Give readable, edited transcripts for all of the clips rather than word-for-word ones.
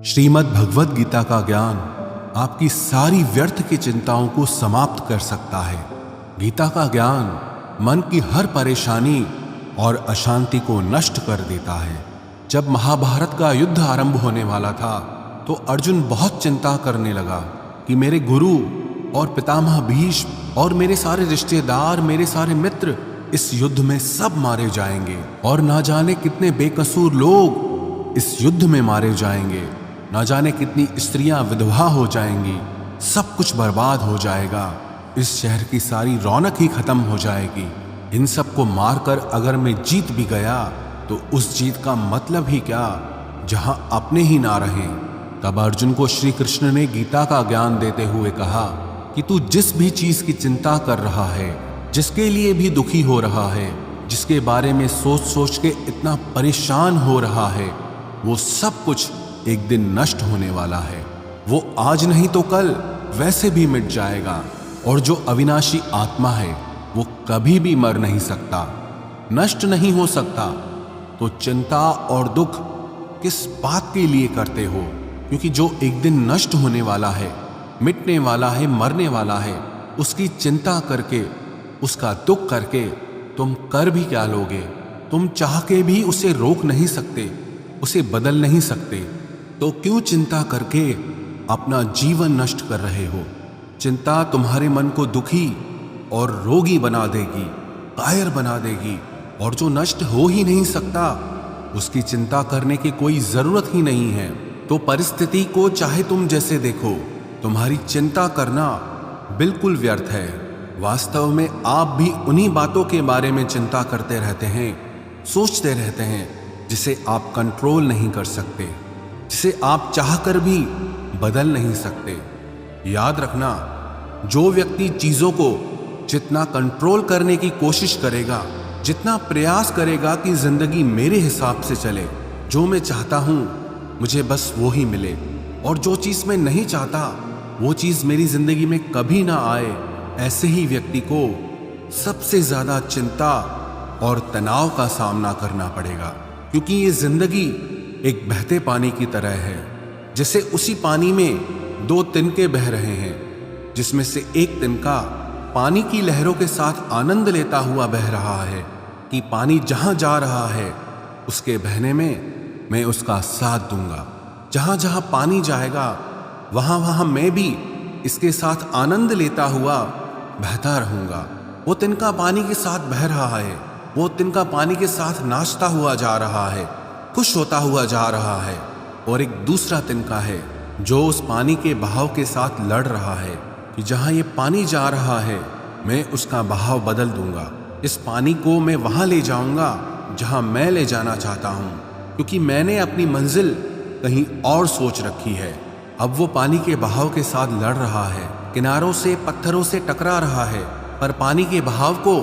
श्रीमद् भगवद गीता का ज्ञान आपकी सारी व्यर्थ की चिंताओं को समाप्त कर सकता है। गीता का ज्ञान मन की हर परेशानी और अशांति को नष्ट कर देता है। जब महाभारत का युद्ध आरंभ होने वाला था तो अर्जुन बहुत चिंता करने लगा कि मेरे गुरु और पितामह भीष्म और मेरे सारे रिश्तेदार, मेरे सारे मित्र इस युद्ध में सब मारे जाएंगे और ना जाने कितने बेकसूर लोग इस युद्ध में मारे जाएंगे, ना जाने कितनी स्त्रियां विधवा हो जाएंगी, सब कुछ बर्बाद हो जाएगा, इस शहर की सारी रौनक ही खत्म हो जाएगी। इन सब को मारकर अगर मैं जीत भी गया तो उस जीत का मतलब ही क्या, जहां अपने ही ना रहें। तब अर्जुन को श्री कृष्ण ने गीता का ज्ञान देते हुए कहा कि तू जिस भी चीज की चिंता कर रहा है, जिसके लिए भी दुखी हो रहा है, जिसके बारे में सोच सोच के इतना परेशान हो रहा है, वो सब कुछ एक दिन नष्ट होने वाला है। वो आज नहीं तो कल वैसे भी मिट जाएगा। और जो अविनाशी आत्मा है वो कभी भी मर नहीं सकता, नष्ट नहीं हो सकता। तो चिंता और दुख किस बात के लिए करते हो? क्योंकि जो एक दिन नष्ट होने वाला है, मिटने वाला है, मरने वाला है, उसकी चिंता करके, उसका दुख करके तुम कर भी क्या लोगे? तुम चाह के भी उसे रोक नहीं सकते, उसे बदल नहीं सकते। तो क्यों चिंता करके अपना जीवन नष्ट कर रहे हो? चिंता तुम्हारे मन को दुखी और रोगी बना देगी, कायर बना देगी। और जो नष्ट हो ही नहीं सकता उसकी चिंता करने की कोई जरूरत ही नहीं है। तो परिस्थिति को चाहे तुम जैसे देखो, तुम्हारी चिंता करना बिल्कुल व्यर्थ है। वास्तव में आप भी उन्हीं बातों के बारे में चिंता करते रहते हैं, सोचते रहते हैं, जिसे आप कंट्रोल नहीं कर सकते, जिसे आप चाहकर भी बदल नहीं सकते। याद रखना, जो व्यक्ति चीजों को जितना कंट्रोल करने की कोशिश करेगा, जितना प्रयास करेगा कि जिंदगी मेरे हिसाब से चले, जो मैं चाहता हूं मुझे बस वो ही मिले, और जो चीज मैं नहीं चाहता वो चीज मेरी जिंदगी में कभी ना आए, ऐसे ही व्यक्ति को सबसे ज्यादा चिंता और तनाव का सामना करना पड़ेगा। क्योंकि ये जिंदगी एक बहते पानी की तरह है, जैसे उसी पानी में दो तिनके बह रहे हैं, जिसमें से एक तिनका पानी की लहरों के साथ आनंद लेता हुआ बह रहा है कि पानी जहां जा रहा है उसके बहने में मैं उसका साथ दूंगा। जहां जहां पानी जाएगा वहां वहां मैं भी इसके साथ आनंद लेता हुआ बहता रहूंगा। वो तिनका पानी के साथ बह रहा है, वो तिनका पानी के साथ नाचता हुआ जा रहा है, खुश होता हुआ जा रहा है। और एक दूसरा तिनका है जो उस पानी के बहाव के साथ लड़ रहा है कि जहां ये पानी जा रहा है मैं उसका बहाव बदल दूंगा, इस पानी को मैं वहां ले जाऊंगा जहां मैं ले जाना चाहता हूं, क्योंकि मैंने अपनी मंजिल कहीं और सोच रखी है। अब वो पानी के बहाव के साथ लड़ रहा है, किनारों से पत्थरों से टकरा रहा है, पर पानी के बहाव को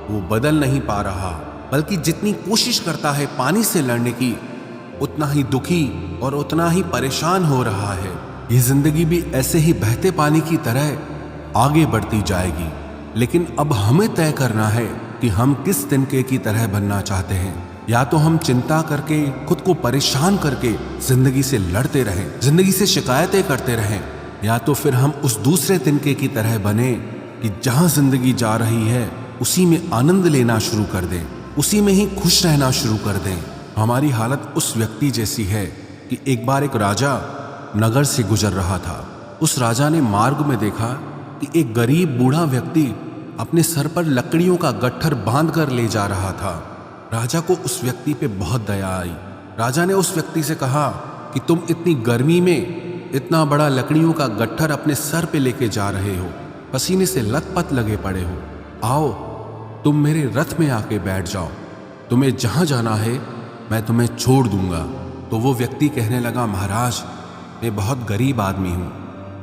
वो बदल नहीं पा रहा, बल्कि जितनी कोशिश करता है पानी से लड़ने की, उतना ही दुखी और उतना ही परेशान हो रहा है। ये जिंदगी भी ऐसे ही बहते पानी की तरह आगे बढ़ती जाएगी। लेकिन अब हमें तय करना है कि हम किस तिनके की तरह बनना चाहते हैं। या तो हम चिंता करके, खुद को परेशान करके जिंदगी से लड़ते रहें, जिंदगी से शिकायतें करते रहें, या तो फिर हम उस दूसरे तिनके की तरह बने कि जहां जिंदगी जा रही है उसी में आनंद लेना शुरू कर दें, उसी में ही खुश रहना शुरू कर दें। हमारी हालत उस व्यक्ति जैसी है कि एक बार एक राजा नगर से गुजर रहा था। उस राजा ने मार्ग में देखा कि एक गरीब बूढ़ा व्यक्ति अपने सर पर लकड़ियों का गट्ठर बांध कर ले जा रहा था। राजा को उस व्यक्ति पे बहुत दया आई। राजा ने उस व्यक्ति से कहा कि तुम इतनी गर्मी में इतना बड़ा लकड़ियों का गट्ठर अपने सर पे लेके जा रहे हो, पसीने से लथपथ लगे पड़े हो, आओ तुम मेरे रथ में आके बैठ जाओ, तुम्हें जहां जाना है मैं तुम्हें छोड़ दूंगा। तो वो व्यक्ति कहने लगा, महाराज मैं बहुत गरीब आदमी हूं,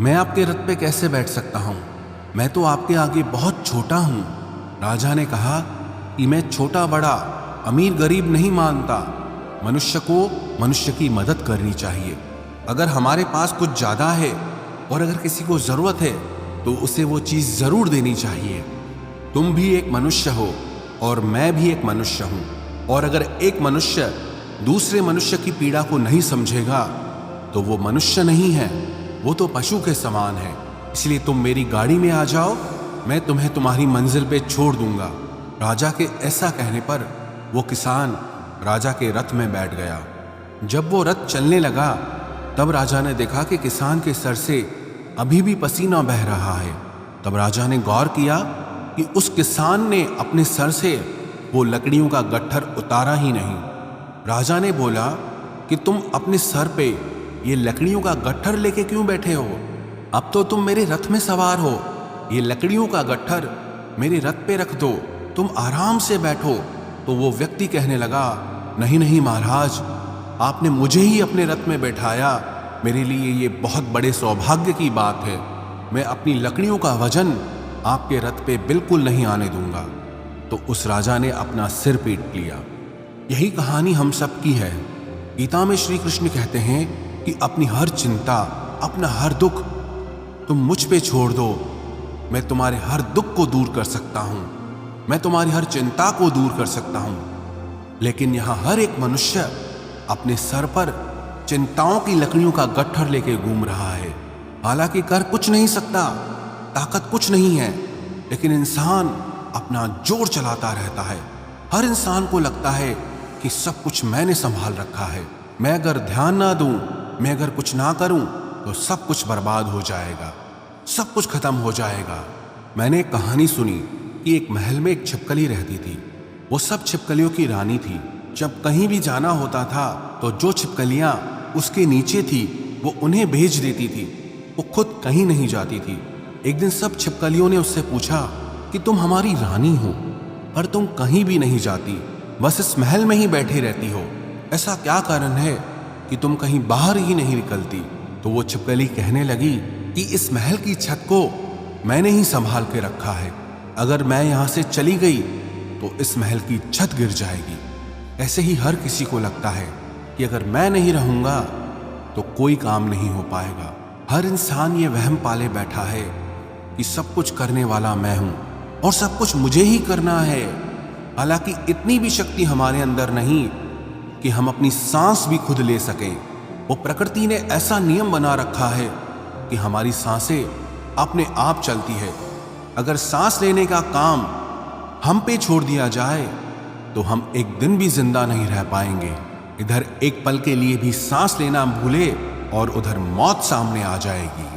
मैं आपके रथ पे कैसे बैठ सकता हूं, मैं तो आपके आगे बहुत छोटा हूं। राजा ने कहा कि मैं छोटा बड़ा, अमीर गरीब नहीं मानता, मनुष्य को मनुष्य की मदद करनी चाहिए। अगर हमारे पास कुछ ज्यादा है और अगर किसी को जरूरत है तो उसे वो चीज जरूर देनी चाहिए। तुम भी एक मनुष्य हो और मैं भी एक मनुष्य हूं, और अगर एक मनुष्य दूसरे मनुष्य की पीड़ा को नहीं समझेगा तो वो मनुष्य नहीं है, वो तो पशु के समान है। इसलिए तुम मेरी गाड़ी में आ जाओ, मैं तुम्हें तुम्हारी मंजिल पे छोड़ दूंगा। राजा के ऐसा कहने पर वो किसान राजा के रथ में बैठ गया। जब वो रथ चलने लगा तब राजा ने देखा कि किसान के सर से अभी भी पसीना बह रहा है। तब राजा ने गौर किया कि उस किसान ने अपने सर से वो लकड़ियों का गट्ठर उतारा ही नहीं। राजा ने बोला कि तुम अपने सर पे ये लकड़ियों का गट्ठर लेके क्यों बैठे हो? अब तो तुम मेरे रथ में सवार हो, ये लकड़ियों का गट्ठर मेरे रथ पे रख दो, तुम आराम से बैठो। तो वो व्यक्ति कहने लगा, नहीं नहीं महाराज, आपने मुझे ही अपने रथ में बैठाया, मेरे लिए ये बहुत बड़े सौभाग्य की बात है। मैं अपनी लकड़ियों का वजन आपके रथ पे बिल्कुल नहीं आने दूंगा। तो उस राजा ने अपना सिर पीट लिया। यही कहानी हम सब की है। गीता में श्री कृष्ण कहते हैं कि अपनी हर चिंता, अपना हर दुख तुम मुझ पे छोड़ दो, मैं तुम्हारे हर दुख को दूर कर सकता हूं, मैं तुम्हारी हर चिंता को दूर कर सकता हूं। लेकिन यहां हर एक मनुष्य अपने सर पर चिंताओं की लकड़ियों का गट्ठर लेके घूम रहा है। हालांकि कर कुछ नहीं सकता, ताकत कुछ नहीं है, लेकिन इंसान अपना जोर चलाता रहता है। हर इंसान को लगता है कि सब कुछ मैंने संभाल रखा है, मैं अगर ध्यान ना दूं, मैं अगर कुछ ना करूं तो सब कुछ बर्बाद हो जाएगा, सब कुछ खत्म हो जाएगा। मैंने एक कहानी सुनी कि एक महल में एक छिपकली रहती थी। वो सब छिपकलियों की रानी थी। जब कहीं भी जाना होता था तो जो छिपकलियां उसके नीचे थी वो उन्हें भेज देती थी, वो खुद कहीं नहीं जाती थी। एक दिन सब छिपकलियों ने उससे पूछा कि तुम हमारी रानी हो पर तुम कहीं भी नहीं जाती, बस इस महल में ही बैठी रहती हो, ऐसा क्या कारण है कि तुम कहीं बाहर ही नहीं निकलती? तो वो छिपकली कहने लगी कि इस महल की छत को मैंने ही संभाल के रखा है, अगर मैं यहाँ से चली गई तो इस महल की छत गिर जाएगी। ऐसे ही हर किसी को लगता है कि अगर मैं नहीं रहूंगा तो कोई काम नहीं हो पाएगा। हर इंसान ये वहम पाले बैठा है कि सब कुछ करने वाला मैं हूं और सब कुछ मुझे ही करना है। हालांकि इतनी भी शक्ति हमारे अंदर नहीं कि हम अपनी सांस भी खुद ले सकें। वो प्रकृति ने ऐसा नियम बना रखा है कि हमारी सांसें अपने आप चलती है। अगर सांस लेने का काम हम पे छोड़ दिया जाए तो हम एक दिन भी जिंदा नहीं रह पाएंगे। इधर एक पल के लिए भी सांस लेना भूले और उधर मौत सामने आ जाएगी।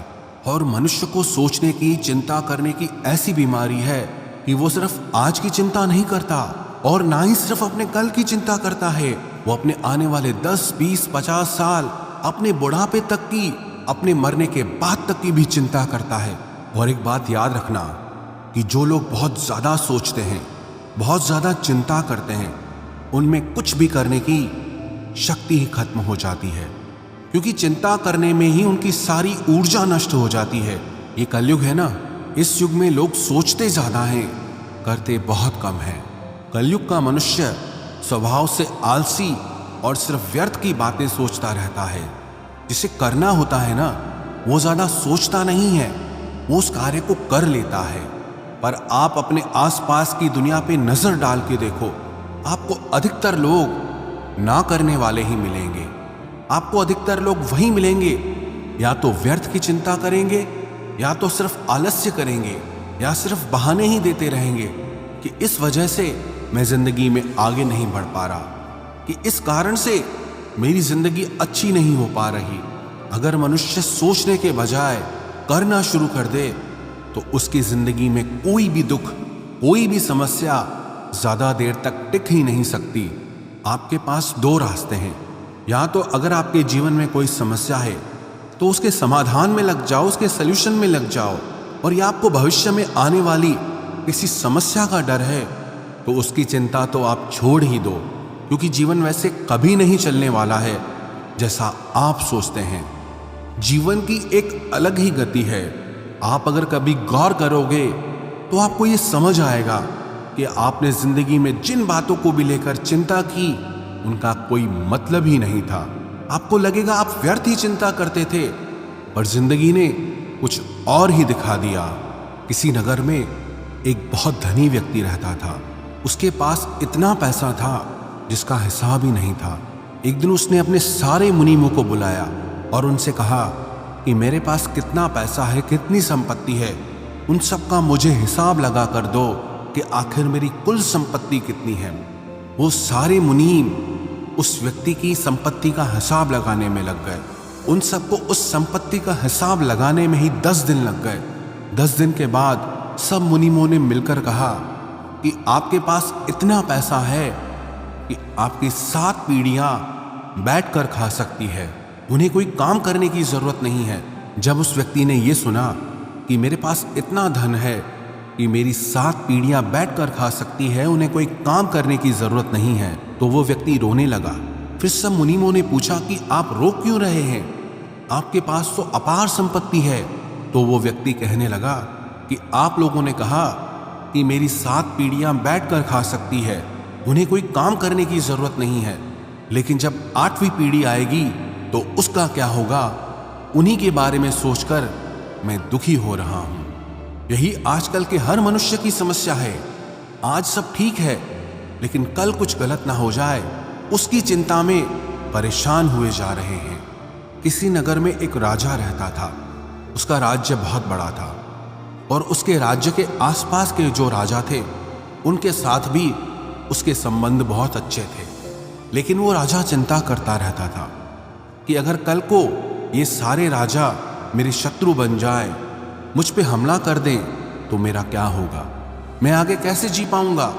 और मनुष्य को सोचने की, चिंता करने की ऐसी बीमारी है कि वो सिर्फ आज की चिंता नहीं करता और ना ही सिर्फ अपने कल की चिंता करता है, वो अपने आने वाले 10, 20, 50 साल, अपने बुढ़ापे तक की, अपने मरने के बाद तक की भी चिंता करता है। और एक बात याद रखना कि जो लोग बहुत ज्यादा सोचते हैं, बहुत ज्यादा चिंता करते हैं, उनमें कुछ भी करने की शक्ति ही खत्म हो जाती है, क्योंकि चिंता करने में ही उनकी सारी ऊर्जा नष्ट हो जाती है। ये कलयुग है ना, इस युग में लोग सोचते ज्यादा हैं, करते बहुत कम हैं। कलयुग का मनुष्य स्वभाव से आलसी और सिर्फ व्यर्थ की बातें सोचता रहता है। जिसे करना होता है ना, वो ज्यादा सोचता नहीं है, वो उस कार्य को कर लेता है। पर आप अपने आसपास की दुनिया पे नजर डाल के देखो, आपको अधिकतर लोग ना करने वाले ही मिलेंगे। आपको अधिकतर लोग वही मिलेंगे या तो व्यर्थ की चिंता करेंगे, या तो सिर्फ आलस्य करेंगे, या सिर्फ बहाने ही देते रहेंगे कि इस वजह से मैं जिंदगी में आगे नहीं बढ़ पा रहा, कि इस कारण से मेरी जिंदगी अच्छी नहीं हो पा रही। अगर मनुष्य सोचने के बजाय करना शुरू कर दे तो उसकी जिंदगी में कोई भी दुख, कोई भी समस्या ज्यादा देर तक टिक ही नहीं सकती। आपके पास दो रास्ते हैं, या तो अगर आपके जीवन में कोई समस्या है तो उसके समाधान में लग जाओ, उसके सल्यूशन में लग जाओ, और या आपको भविष्य में आने वाली किसी समस्या का डर है तो उसकी चिंता तो आप छोड़ ही दो, क्योंकि जीवन वैसे कभी नहीं चलने वाला है जैसा आप सोचते हैं। जीवन की एक अलग ही गति है। आप अगर कभी गौर करोगे तो आपको ये समझ आएगा कि आपने जिंदगी में जिन बातों को भी लेकर चिंता की उनका कोई मतलब ही नहीं था। आपको लगेगा आप व्यर्थ ही चिंता करते थे, पर जिंदगी ने कुछ और ही दिखा दिया। किसी नगर में एक बहुत धनी व्यक्ति रहता था। उसके पास इतना पैसा था जिसका हिसाब ही नहीं था। एक दिन उसने अपने सारे मुनीमों को बुलाया और उनसे कहा कि मेरे पास कितना पैसा है, कितनी संपत्ति है, उन सब का मुझे हिसाब लगा कर दो कि आखिर मेरी कुल संपत्ति कितनी है। वो सारे मुनीम उस व्यक्ति की संपत्ति का हिसाब लगाने में लग गए। उन सबको उस संपत्ति का हिसाब लगाने में ही 10 दिन लग गए। 10 दिन के बाद सब मुनीमों ने मिलकर कहा कि आपके पास इतना पैसा है कि आपकी 7 पीढ़ियां बैठकर खा सकती है, उन्हें कोई काम करने की जरूरत नहीं है। जब उस व्यक्ति ने यह सुना कि मेरे पास इतना धन है कि मेरी 7 पीढ़ियां बैठकर खा सकती है, उन्हें कोई काम करने की जरूरत नहीं है, तो वो व्यक्ति रोने लगा। फिर सब मुनीमों ने पूछा कि आप रो क्यों रहे हैं, आपके पास तो अपार संपत्ति है। तो वो व्यक्ति कहने लगा कि आप लोगों ने कहा कि मेरी 7 पीढ़ियां बैठकर खा सकती है, उन्हें कोई काम करने की जरूरत नहीं है, लेकिन जब 8वीं पीढ़ी आएगी तो उसका क्या होगा, उन्हीं के बारे में सोचकर मैं दुखी हो रहा हूं। यही आजकल के हर मनुष्य की समस्या है। आज सब ठीक है, लेकिन कल कुछ गलत ना हो जाए, उसकी चिंता में परेशान हुए जा रहे हैं। किसी नगर में एक राजा रहता था। उसका राज्य बहुत बड़ा था और उसके राज्य के आसपास के जो राजा थे उनके साथ भी उसके संबंध बहुत अच्छे थे। लेकिन वो राजा चिंता करता रहता था कि अगर कल को ये सारे राजा मेरे शत्रु बन जाए, मुझ पे हमला कर दें, तो मेरा क्या होगा, मैं आगे कैसे जी पाऊंगा,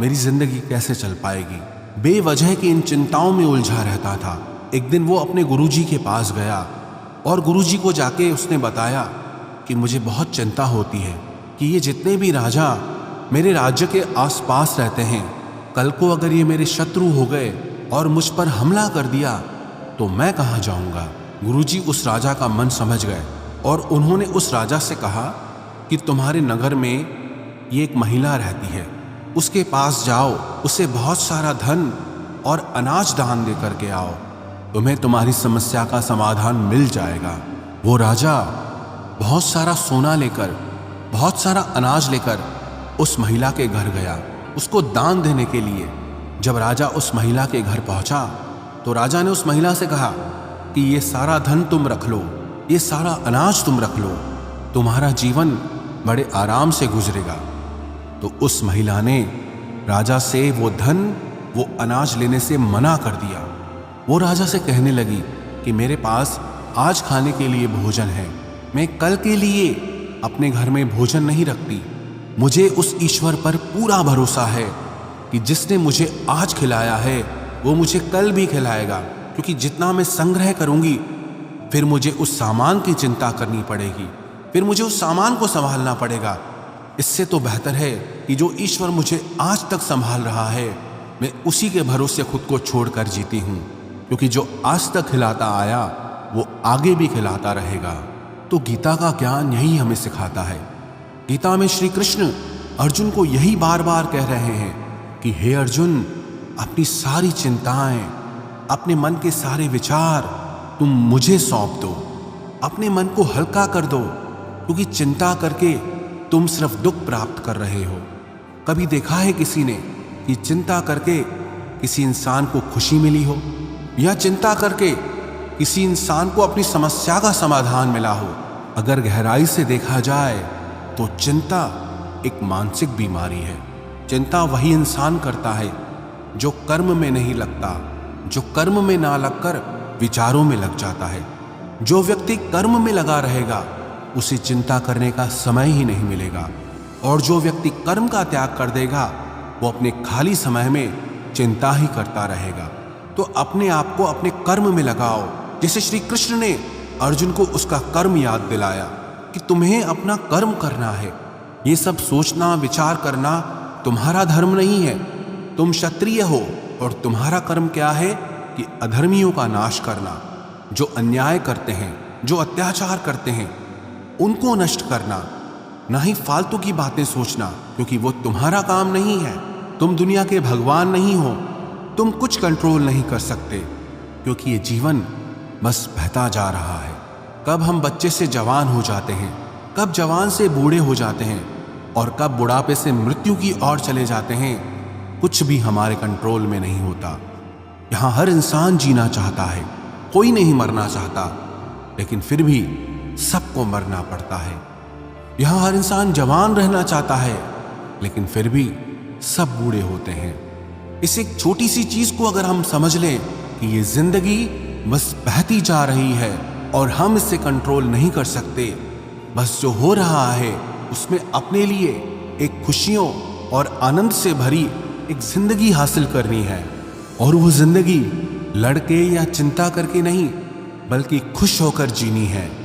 मेरी जिंदगी कैसे चल पाएगी। बेवजह की इन चिंताओं में उलझा रहता था। एक दिन वो अपने गुरुजी के पास गया और गुरुजी को जाके उसने बताया कि मुझे बहुत चिंता होती है कि ये जितने भी राजा मेरे राज्य के आसपास रहते हैं, कल को अगर ये मेरे शत्रु हो गए और मुझ पर हमला कर दिया तो मैं कहाँ जाऊंगा। गुरुजी उस राजा का मन समझ गए और उन्होंने उस राजा से कहा कि तुम्हारे नगर में ये एक महिला रहती है, उसके पास जाओ, उसे बहुत सारा धन और अनाज दान दे करके आओ, तुम्हें तुम्हारी समस्या का समाधान मिल जाएगा। वो राजा बहुत सारा सोना लेकर, बहुत सारा अनाज लेकर उस महिला के घर गया उसको दान देने के लिए। जब राजा उस महिला के घर पहुंचा तो राजा ने उस महिला से कहा कि ये सारा धन तुम रख लो, ये सारा अनाज तुम रख लो, तुम्हारा जीवन बड़े आराम से गुजरेगा। तो उस महिला ने राजा से वो धन, वो अनाज लेने से मना कर दिया। वो राजा से कहने लगी कि मेरे पास आज खाने के लिए भोजन है, मैं कल के लिए अपने घर में भोजन नहीं रखती। मुझे उस ईश्वर पर पूरा भरोसा है कि जिसने मुझे आज खिलाया है वो मुझे कल भी खिलाएगा, क्योंकि जितना मैं संग्रह करूंगी फिर मुझे उस सामान की चिंता करनी पड़ेगी, फिर मुझे उस सामान को संभालना पड़ेगा। इससे तो बेहतर है कि जो ईश्वर मुझे आज तक संभाल रहा है, मैं उसी के भरोसे खुद को छोड़कर जीती हूँ, क्योंकि जो आज तक खिलाता आया वो आगे भी खिलाता रहेगा। तो गीता का ज्ञान यही हमें सिखाता है। गीता में श्री कृष्ण अर्जुन को यही बार बार कह रहे हैं कि हे अर्जुन, अपनी सारी चिंताएं, अपने मन के सारे विचार तुम मुझे सौंप दो, अपने मन को हल्का कर दो, क्योंकि चिंता करके तुम सिर्फ दुख प्राप्त कर रहे हो। कभी देखा है किसी ने कि चिंता करके किसी इंसान को खुशी मिली हो, या चिंता करके किसी इंसान को अपनी समस्या का समाधान मिला हो? अगर गहराई से देखा जाए तो चिंता एक मानसिक बीमारी है। चिंता वही इंसान करता है जो कर्म में नहीं लगता, जो कर्म में ना लगकर विचारों में लग जाता है। जो व्यक्ति कर्म में लगा रहेगा उसे चिंता करने का समय ही नहीं मिलेगा, और जो व्यक्ति कर्म का त्याग कर देगा वो अपने खाली समय में चिंता ही करता रहेगा। तो अपने आप को अपने कर्म में लगाओ, जैसे श्री कृष्ण ने अर्जुन को उसका कर्म याद दिलाया कि तुम्हें अपना कर्म करना है। ये सब सोचना विचार करना तुम्हारा धर्म नहीं है। तुम क्षत्रिय हो और तुम्हारा कर्म क्या है कि अधर्मियों का नाश करना, जो अन्याय करते हैं, जो अत्याचार करते हैं, उनको नष्ट करना, ना ही फालतू की बातें सोचना, क्योंकि वो तुम्हारा काम नहीं है। तुम दुनिया के भगवान नहीं हो, तुम कुछ कंट्रोल नहीं कर सकते, क्योंकि ये जीवन बस बहता जा रहा है। कब हम बच्चे से जवान हो जाते हैं, कब जवान से बूढ़े हो जाते हैं, और कब बुढ़ापे से मृत्यु की ओर चले जाते हैं, कुछ भी हमारे कंट्रोल में नहीं होता। यहाँ हर इंसान जीना चाहता है, कोई नहीं मरना चाहता। लेकिन फिर भी सबको मरना पड़ता है। यहाँ हर इंसान जवान रहना चाहता है, लेकिन फिर भी सब बूढ़े होते हैं। इस एक छोटी सी चीज को अगर हम समझ लें कि ये जिंदगी बस बहती जा रही है और हम इससे कंट्रोल नहीं कर सकते, बस जो हो रहा है उसमें अपने लिए एक खुशियों और आनंद से भरी एक जिंदगी हासिल करनी है, और वो जिंदगी लड़के या चिंता करके नहीं बल्कि खुश होकर जीनी है।